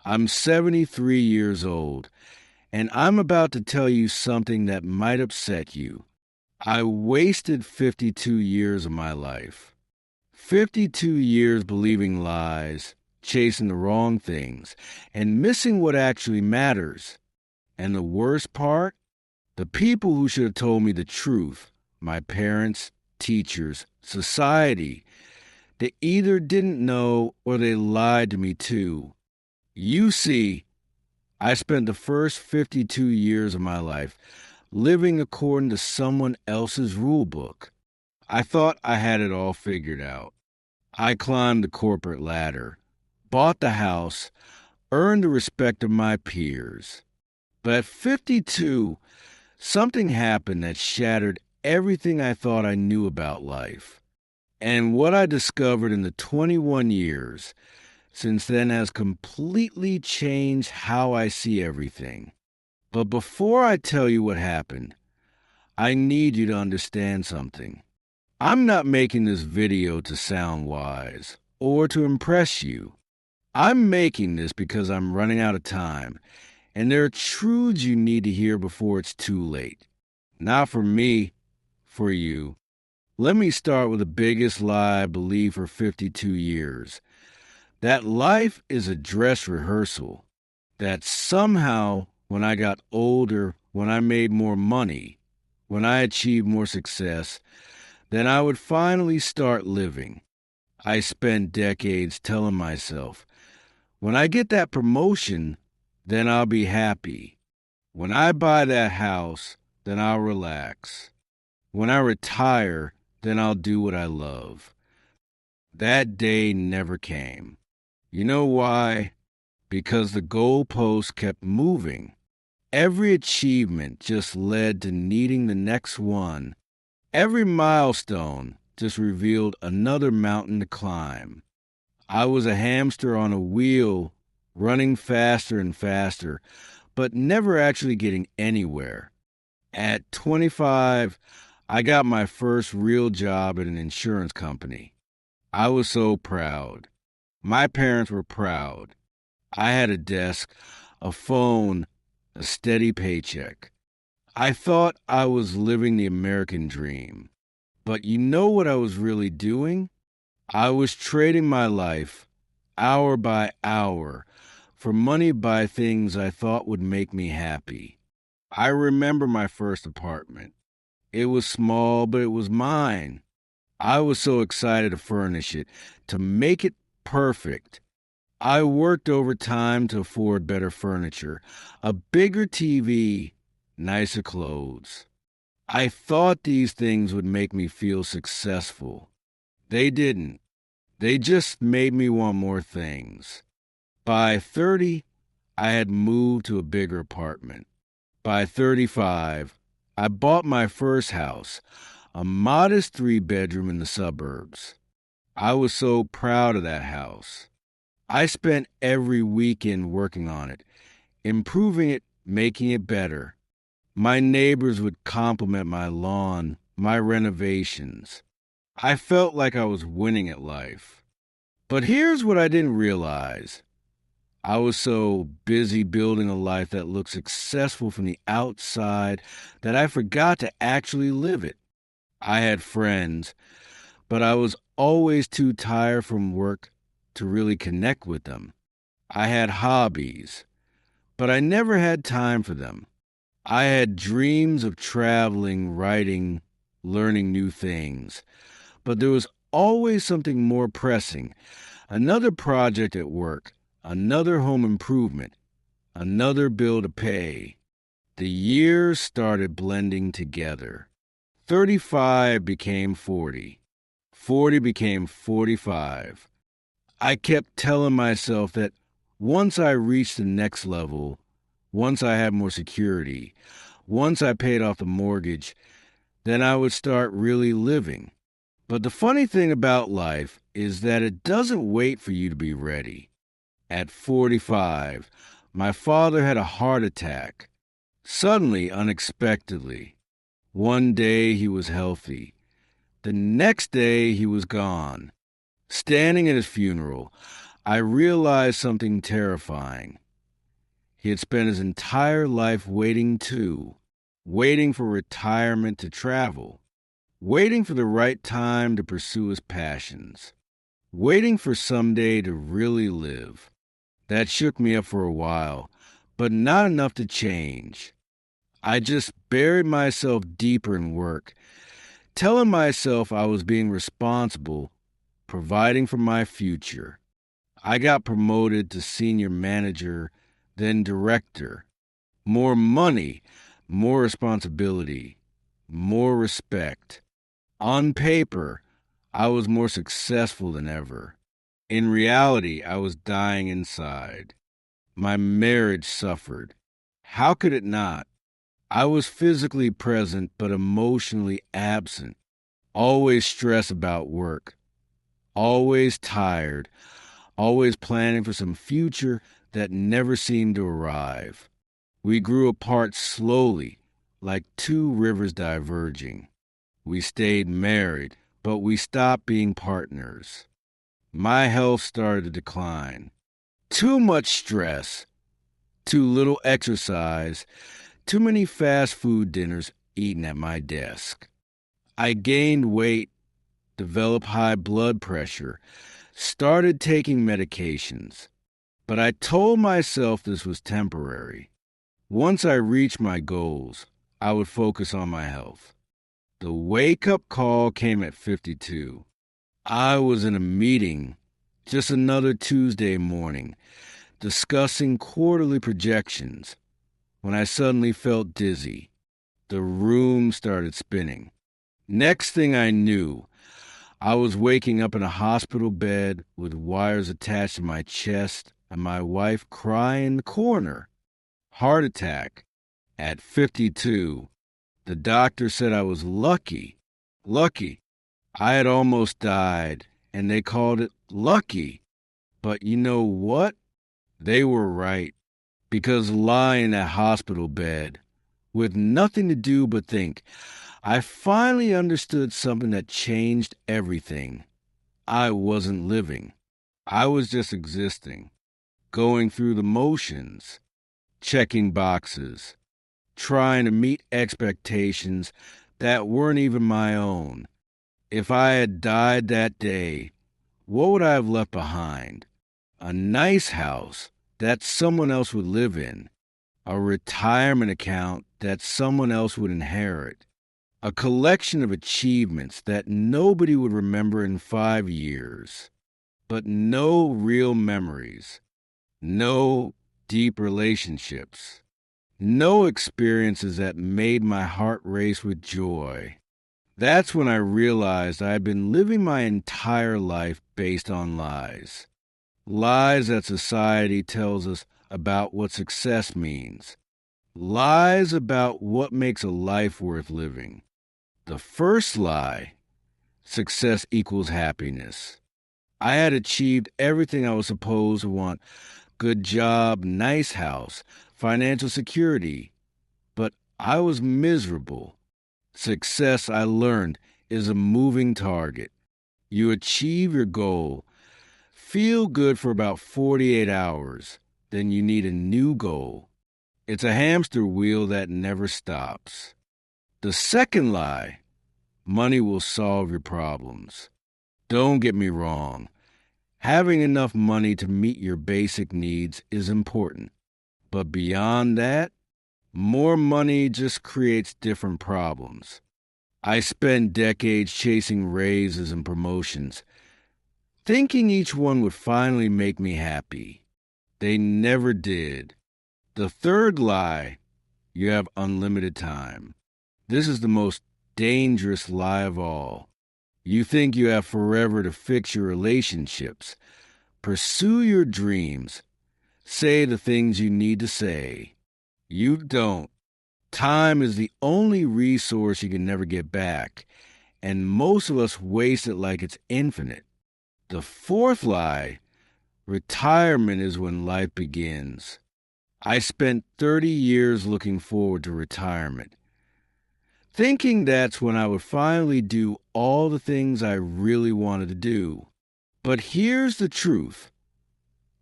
I'm 73 years old, and I'm about to tell you something that might upset you. I wasted 52 years of my life. 52 years believing lies, chasing the wrong things, and missing what actually matters. And the worst part? The people who should have told me the truth, my parents, teachers, society, they either didn't know or they lied to me too. You see, I spent the first 52 years of my life living according to someone else's rule book. I thought I had it all figured out. I climbed the corporate ladder, bought the house, earned the respect of my peers. But at 52, something happened that shattered everything I thought I knew about life. And what I discovered in the 21 years since then has completely changed how I see everything. But before I tell you what happened, I need you to understand something. I'm not making this video to sound wise or to impress you. I'm making this because I'm running out of time, and there are truths you need to hear before it's too late. Not for me, for you. Let me start with the biggest lie I believed for 52 years. That life is a dress rehearsal. That somehow, when I got older, when I made more money, when I achieved more success, then I would finally start living. I spent decades telling myself, when I get that promotion, then I'll be happy. When I buy that house, then I'll relax. When I retire, then I'll do what I love. That day never came. You know why? Because the goalposts kept moving. Every achievement just led to needing the next one. Every milestone just revealed another mountain to climb. I was a hamster on a wheel, running faster and faster, but never actually getting anywhere. At 25, I got my first real job at an insurance company. I was so proud. My parents were proud. I had a desk, a phone, a steady paycheck. I thought I was living the American dream. But you know what I was really doing? I was trading my life, hour by hour, for money by things I thought would make me happy. I remember my first apartment. It was small, but it was mine. I was so excited to furnish it, to make it perfect. I worked overtime to afford better furniture, a bigger TV, nicer clothes. I thought these things would make me feel successful. They didn't. They just made me want more things. By 30, I had moved to a bigger apartment. By 35, I bought my first house, a modest 3-bedroom in the suburbs. I was so proud of that house. I spent every weekend working on it, improving it, making it better. My neighbors would compliment my lawn, my renovations. I felt like I was winning at life. But here's what I didn't realize. I was so busy building a life that looked successful from the outside that I forgot to actually live it. I had friends, but I was always too tired from work to really connect with them. I had hobbies, but I never had time for them. I had dreams of traveling, writing, learning new things, but there was always something more pressing. Another project at work, another home improvement, another bill to pay. The years started blending together. 35 became 40. 40 became 45. I kept telling myself that once I reached the next level, once I had more security, once I paid off the mortgage, then I would start really living. But the funny thing about life is that it doesn't wait for you to be ready. At 45, my father had a heart attack. Suddenly, unexpectedly. One day he was healthy. The next day he was gone. Standing at his funeral, I realized something terrifying. He had spent his entire life waiting for retirement to travel, waiting for the right time to pursue his passions, waiting for someday to really live. That shook me up for a while, but not enough to change. I just buried myself deeper in work, telling myself I was being responsible, providing for my future. I got promoted to senior manager, then director. More money, more responsibility, more respect. On paper, I was more successful than ever. In reality, I was dying inside. My marriage suffered. How could it not? I was physically present but emotionally absent, always stressed about work, always tired, always planning for some future that never seemed to arrive. We grew apart slowly, like two rivers diverging. We stayed married, but we stopped being partners. My health started to decline. Too much stress, too little exercise, too many fast food dinners eaten at my desk. I gained weight, developed high blood pressure, started taking medications. But I told myself this was temporary. Once I reached my goals, I would focus on my health. The wake-up call came at 52. I was in a meeting, just another Tuesday morning, discussing quarterly projections, when I suddenly felt dizzy. The room started spinning. Next thing I knew, I was waking up in a hospital bed with wires attached to my chest and my wife crying in the corner. Heart attack. At 52, the doctor said I was lucky. Lucky. I had almost died, and they called it lucky. But you know what? They were right. Because lying in that hospital bed, with nothing to do but think, I finally understood something that changed everything. I wasn't living. I was just existing, going through the motions, checking boxes, trying to meet expectations that weren't even my own. If I had died that day, what would I have left behind? A nice house that someone else would live in, a retirement account that someone else would inherit, a collection of achievements that nobody would remember in 5 years, but no real memories, no deep relationships, no experiences that made my heart race with joy. That's when I realized I had been living my entire life based on lies. Lies that society tells us about what success means. Lies about what makes a life worth living. The first lie, success equals happiness. I had achieved everything I was supposed to want. Good job, nice house, financial security. But I was miserable. Success, I learned, is a moving target. You achieve your goal, feel good for about 48 hours, then you need a new goal. It's a hamster wheel that never stops. The second lie, money will solve your problems. Don't get me wrong. Having enough money to meet your basic needs is important. But beyond that, more money just creates different problems. I spent decades chasing raises and promotions, thinking each one would finally make me happy. They never did. The third lie, you have unlimited time. This is the most dangerous lie of all. You think you have forever to fix your relationships, pursue your dreams, say the things you need to say. You don't. Time is the only resource you can never get back, and most of us waste it like it's infinite. The fourth lie, retirement is when life begins. I spent 30 years looking forward to retirement, thinking that's when I would finally do all the things I really wanted to do. But here's the truth.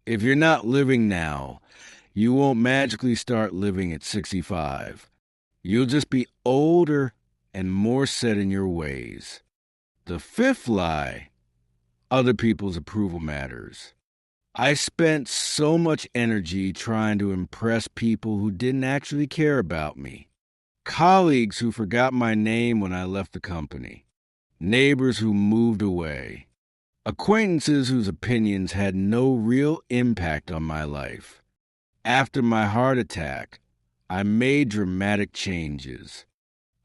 If you're not living now, you won't magically start living at 65. You'll just be older and more set in your ways. The fifth lie: other people's approval matters. I spent so much energy trying to impress people who didn't actually care about me. Colleagues who forgot my name when I left the company. Neighbors who moved away. Acquaintances whose opinions had no real impact on my life. After my heart attack, I made dramatic changes.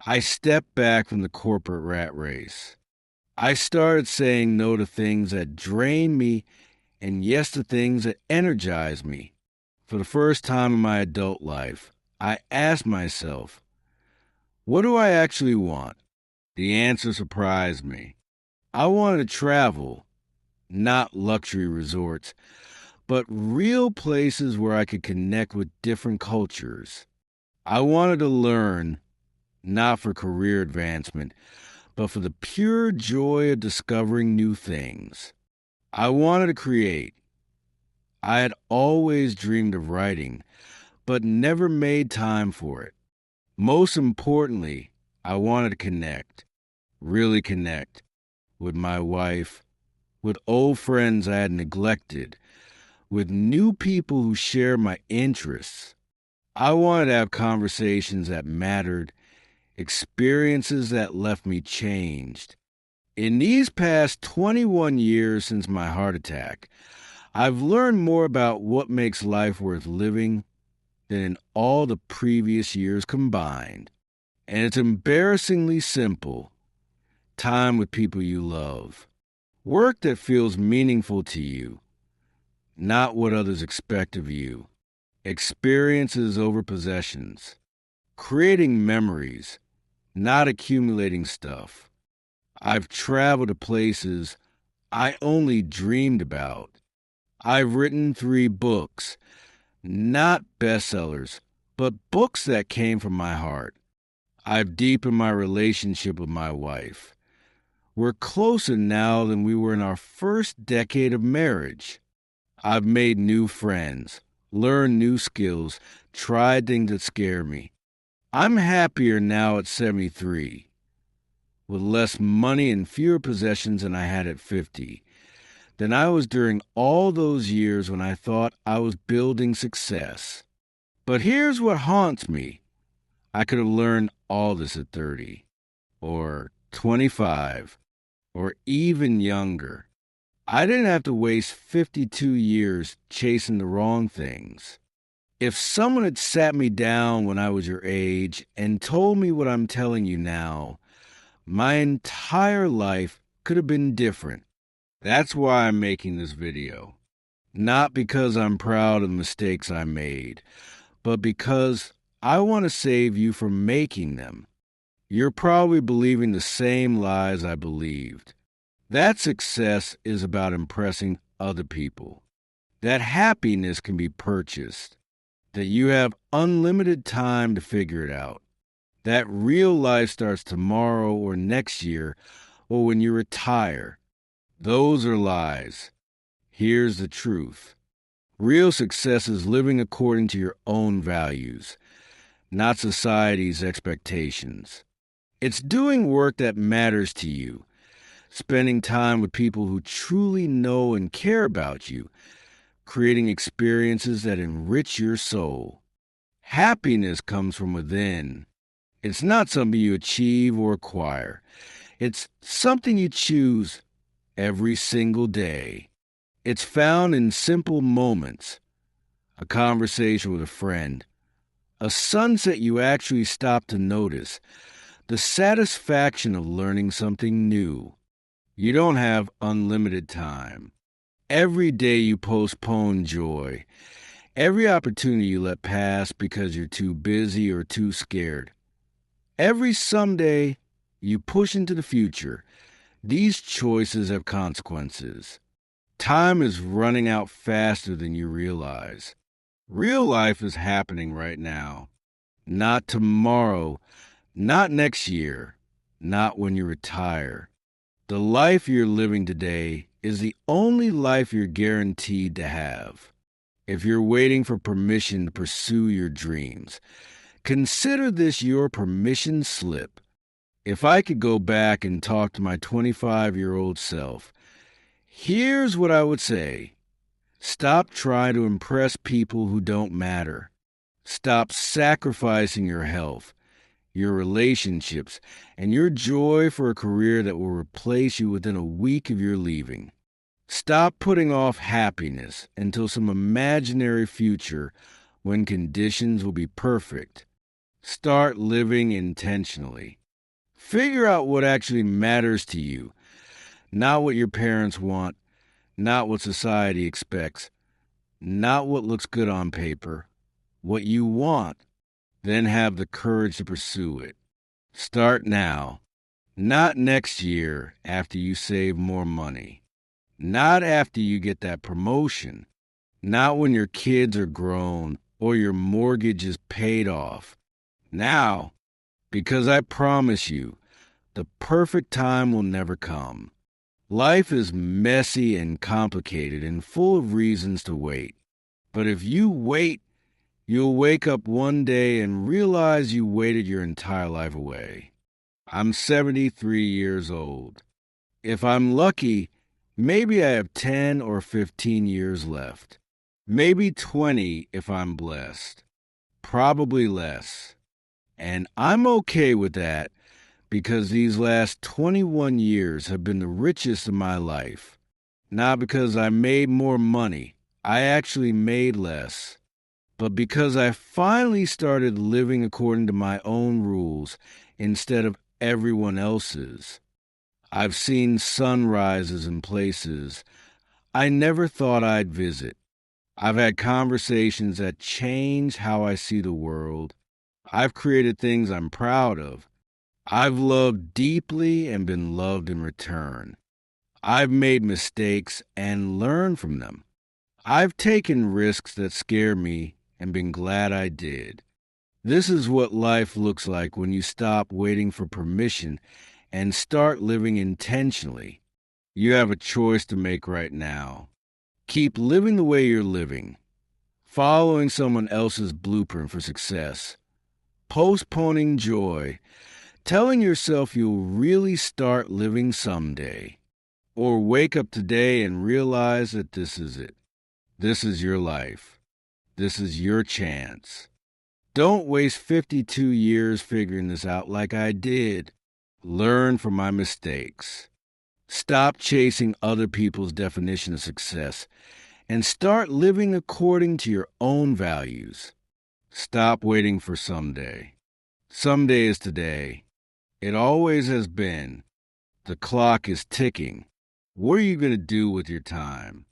I stepped back from the corporate rat race. I started saying no to things that drained me and yes to things that energize me. For the first time in my adult life, I asked myself, what do I actually want? The answer surprised me. I wanted to travel, not luxury resorts, but real places where I could connect with different cultures. I wanted to learn, not for career advancement, but for the pure joy of discovering new things. I wanted to create. I had always dreamed of writing, but never made time for it. Most importantly, I wanted to connect, really connect, with my wife, with old friends I had neglected, with new people who share my interests. I wanted to have conversations that mattered, experiences that left me changed. In these past 21 years since my heart attack, I've learned more about what makes life worth living than in all the previous years combined. And it's embarrassingly simple. Time with people you love. Work that feels meaningful to you, not what others expect of you. Experiences over possessions. Creating memories, not accumulating stuff. I've traveled to places I only dreamed about. I've written 3 books, not bestsellers, but books that came from my heart. I've deepened my relationship with my wife. We're closer now than we were in our first decade of marriage. I've made new friends, learned new skills, tried things that scare me. I'm happier now at 73, with less money and fewer possessions than I had at 50, than I was during all those years when I thought I was building success. But here's what haunts me. I could have learned all this at 30, or 25, or even younger. I didn't have to waste 52 years chasing the wrong things. If someone had sat me down when I was your age and told me what I'm telling you now, my entire life could have been different. That's why I'm making this video. Not because I'm proud of the mistakes I made, but because I want to save you from making them. You're probably believing the same lies I believed. That success is about impressing other people. That happiness can be purchased. That you have unlimited time to figure it out. That real life starts tomorrow or next year or when you retire. Those are lies. Here's the truth. Real success is living according to your own values, not society's expectations. It's doing work that matters to you, spending time with people who truly know and care about you, creating experiences that enrich your soul. Happiness comes from within. It's not something you achieve or acquire. It's something you choose every single day. It's found in simple moments. A conversation with a friend. A sunset you actually stop to notice. The satisfaction of learning something new. You don't have unlimited time. Every day you postpone joy. Every opportunity you let pass because you're too busy or too scared. Every someday you push into the future. These choices have consequences. Time is running out faster than you realize. Real life is happening right now. Not tomorrow, not next year, not when you retire. The life you're living today is the only life you're guaranteed to have. If you're waiting for permission to pursue your dreams, consider this your permission slip. If I could go back and talk to my 25-year-old self, here's what I would say. Stop trying to impress people who don't matter. Stop sacrificing your health, your relationships, and your joy for a career that will replace you within a week of your leaving. Stop putting off happiness until some imaginary future when conditions will be perfect. Start living intentionally. Figure out what actually matters to you, not what your parents want, not what society expects, not what looks good on paper, what you want. Then have the courage to pursue it. Start now, not next year after you save more money, not after you get that promotion, not when your kids are grown or your mortgage is paid off. Now, because I promise you, the perfect time will never come. Life is messy and complicated and full of reasons to wait. But if you wait, you'll wake up one day and realize you waited your entire life away. I'm 73 years old. If I'm lucky, maybe I have 10 or 15 years left. Maybe 20 if I'm blessed. Probably less. And I'm okay with that because these last 21 years have been the richest of my life. Not because I made more money. I actually made less. But because I finally started living according to my own rules instead of everyone else's. I've seen sunrises in places I never thought I'd visit. I've had conversations that changed how I see the world. I've created things I'm proud of. I've loved deeply and been loved in return. I've made mistakes and learned from them. I've taken risks that scare me and been glad I did. This is what life looks like when you stop waiting for permission and start living intentionally. You have a choice to make right now. Keep living the way you're living, following someone else's blueprint for success, postponing joy, telling yourself you'll really start living someday, or wake up today and realize that this is it. This is your life. This is your chance. Don't waste 52 years figuring this out like I did. Learn from my mistakes. Stop chasing other people's definition of success and start living according to your own values. Stop waiting for someday. Someday is today. It always has been. The clock is ticking. What are you going to do with your time?